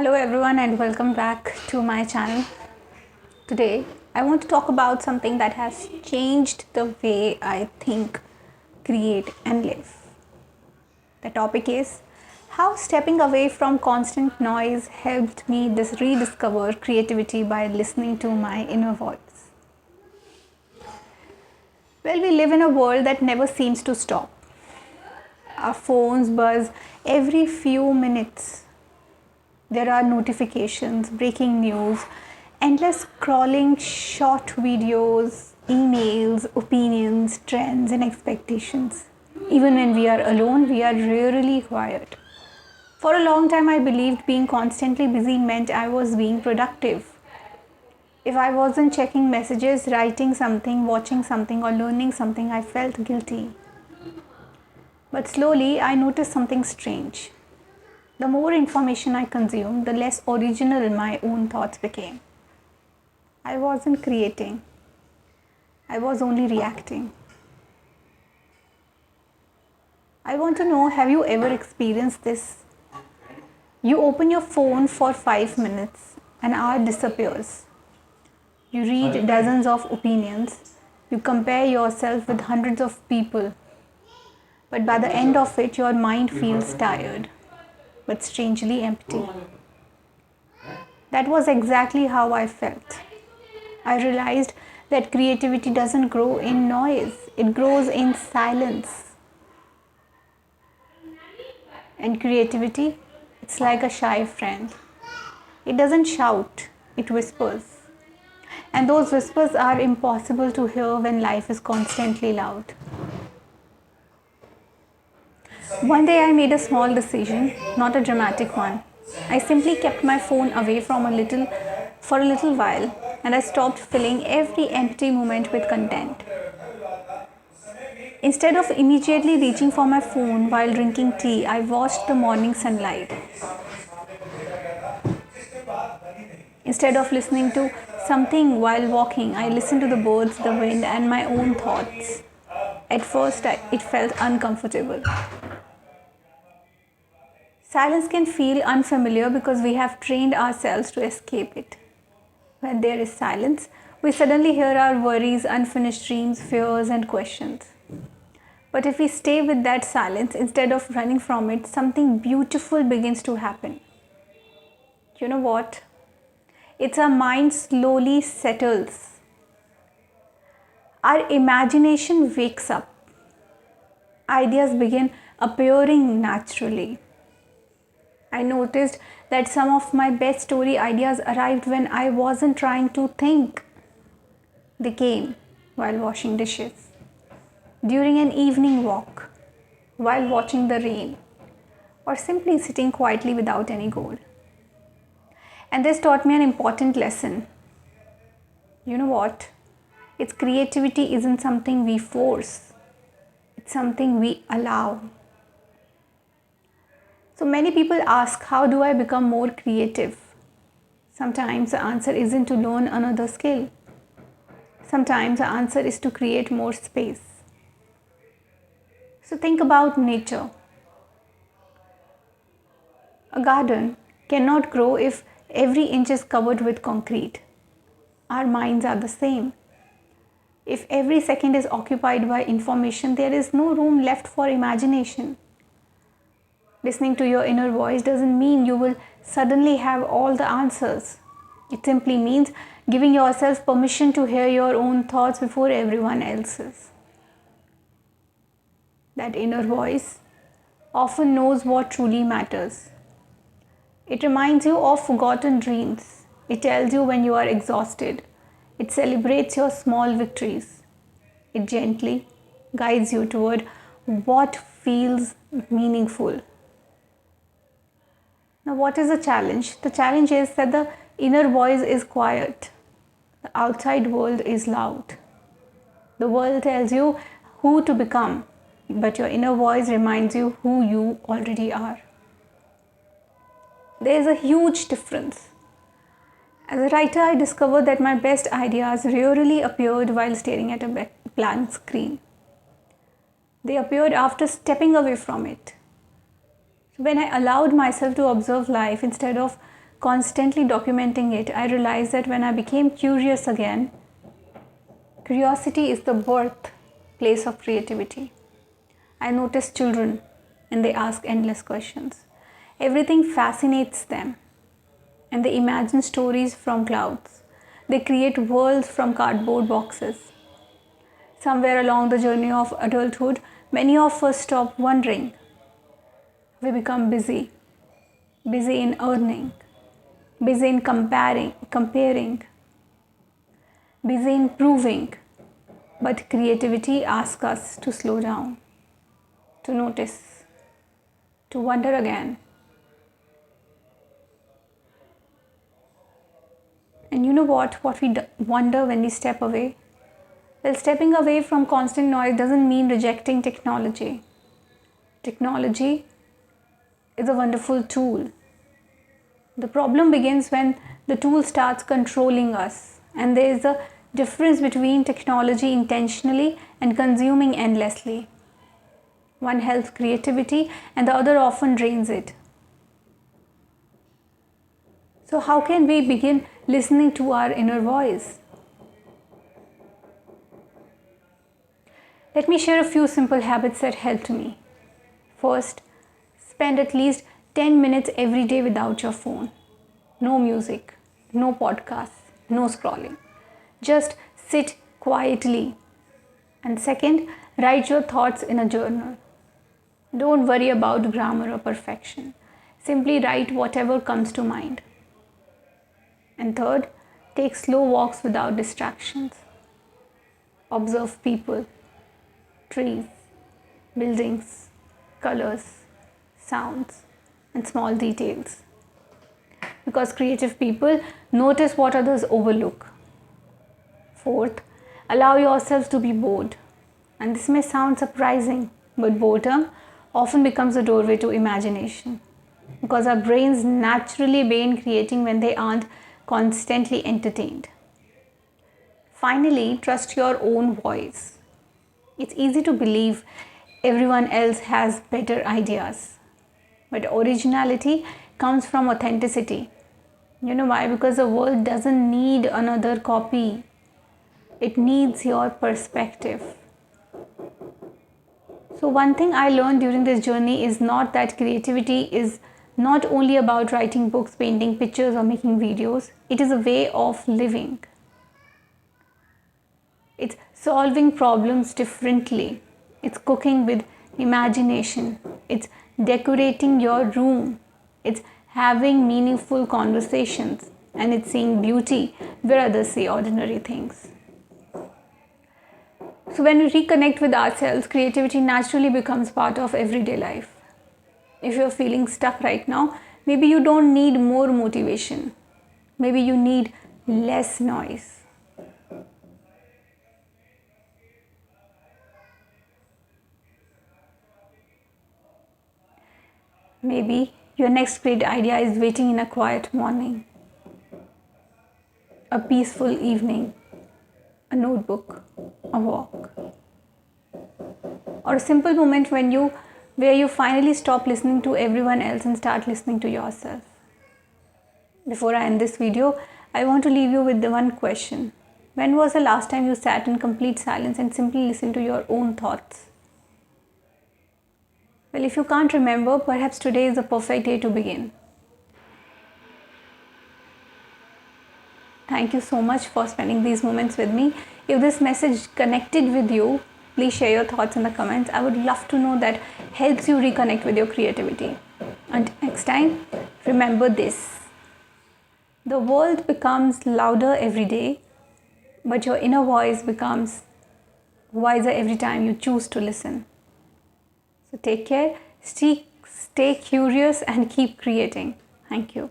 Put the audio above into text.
Hello everyone and welcome back to my channel. Today I want to talk about something that has changed the way I think, create and live. The topic is how stepping away from constant noise helped me rediscover creativity by listening to my inner voice. Well, we live in a world that never seems to stop. Our phones buzz every few minutes. There are notifications, breaking news, endless scrolling, short videos, emails, opinions, trends, and expectations. Even when we are alone, we are rarely quiet. For a long time, I believed being constantly busy meant I was being productive. If I wasn't checking messages, writing something, watching something, or learning something, I felt guilty. But slowly, I noticed something strange. The more information I consumed, the less original my own thoughts became. I wasn't creating, I was only reacting. I want to know, have you ever experienced this? You open your phone for 5 minutes, an hour disappears. You read dozens of opinions, you compare yourself with hundreds of people, but by the end of it, your mind feels tired, but strangely empty. That was exactly how I felt. I realized that creativity doesn't grow in noise, it grows in silence. And creativity, it's like a shy friend. It doesn't shout, it whispers. And those whispers are impossible to hear when life is constantly loud. One day I made a small decision, not a dramatic one. I simply kept my phone away for a little while, and I stopped filling every empty moment with content. Instead of immediately reaching for my phone while drinking tea, I watched the morning sunlight. Instead of listening to something while walking, I listened to the birds, the wind, and my own thoughts. At first, it felt uncomfortable. Silence can feel unfamiliar because we have trained ourselves to escape it. When there is silence, we suddenly hear our worries, unfinished dreams, fears, and questions. But if we stay with that silence instead of running from it, something beautiful begins to happen. You know what? It's our mind slowly settles. Our imagination wakes up. Ideas begin appearing naturally. I noticed that some of my best story ideas arrived when I wasn't trying to think. They came while washing dishes, during an evening walk, while watching the rain, or simply sitting quietly without any goal. And this taught me an important lesson. You know what? Its creativity isn't something we force, it's something we allow. So many people ask, how do I become more creative? Sometimes the answer isn't to learn another skill. Sometimes the answer is to create more space. So think about nature. A garden cannot grow if every inch is covered with concrete. Our minds are the same. If every second is occupied by information, there is no room left for imagination. Listening to your inner voice doesn't mean you will suddenly have all the answers. It simply means giving yourself permission to hear your own thoughts before everyone else's. That inner voice often knows what truly matters. It reminds you of forgotten dreams. It tells you when you are exhausted. It celebrates your small victories. It gently guides you toward what feels meaningful. Now, what is the challenge? The challenge is that the inner voice is quiet. The outside world is loud. The world tells you who to become, but your inner voice reminds you who you already are. There is a huge difference. As a writer, I discovered that my best ideas rarely appeared while staring at a blank screen. They appeared after stepping away from it. When I allowed myself to observe life instead of constantly documenting it, I realized that when I became curious again, curiosity is the birthplace of creativity. I notice children and they ask endless questions. Everything fascinates them and they imagine stories from clouds. They create worlds from cardboard boxes. Somewhere along the journey of adulthood, many of us stop wondering. We become busy in earning, busy in comparing, busy in proving. But creativity asks us to slow down, to notice, to wonder again. And you know what we wonder when we step away? Well, stepping away from constant noise doesn't mean rejecting technology. Technology is a wonderful tool. The problem begins when the tool starts controlling us, and there is a difference between technology intentionally and consuming endlessly. One helps creativity and the other often drains it. So, how can we begin listening to our inner voice? Let me share a few simple habits that helped me. First, spend at least 10 minutes every day without your phone. No music, no podcasts, no scrolling. Just sit quietly. And second, write your thoughts in a journal. Don't worry about grammar or perfection. Simply write whatever comes to mind. And third, take slow walks without distractions. Observe people, trees, buildings, colors, sounds, and small details. Because creative people notice what others overlook. Fourth, allow yourselves to be bored. And this may sound surprising, but boredom often becomes a doorway to imagination. Because our brains naturally begin creating when they aren't constantly entertained. Finally, trust your own voice. It's easy to believe everyone else has better ideas, but originality comes from authenticity. You know why? Because the world doesn't need another copy, it needs your perspective. So, one thing I learned during this journey is not that creativity is not only about writing books, painting pictures, or making videos, it is a way of living. It's solving problems differently. It's cooking with imagination. It's decorating your room. It's having meaningful conversations. And it's seeing beauty where others see ordinary things. So, when we reconnect with ourselves, creativity naturally becomes part of everyday life. If you're feeling stuck right now, maybe you don't need more motivation. Maybe you need less noise. Maybe your next great idea is waiting in a quiet morning, a peaceful evening, a notebook, a walk, or a simple moment where you finally stop listening to everyone else and start listening to yourself. Before I end this video, I want to leave you with the one question. When was the last time you sat in complete silence and simply listened to your own thoughts? Well, if you can't remember, perhaps today is the perfect day to begin. Thank you so much for spending these moments with me. If this message connected with you, please share your thoughts in the comments. I would love to know that helps you reconnect with your creativity. Until next time, remember this. The world becomes louder every day, but your inner voice becomes wiser every time you choose to listen. So take care, stay curious and keep creating. Thank you.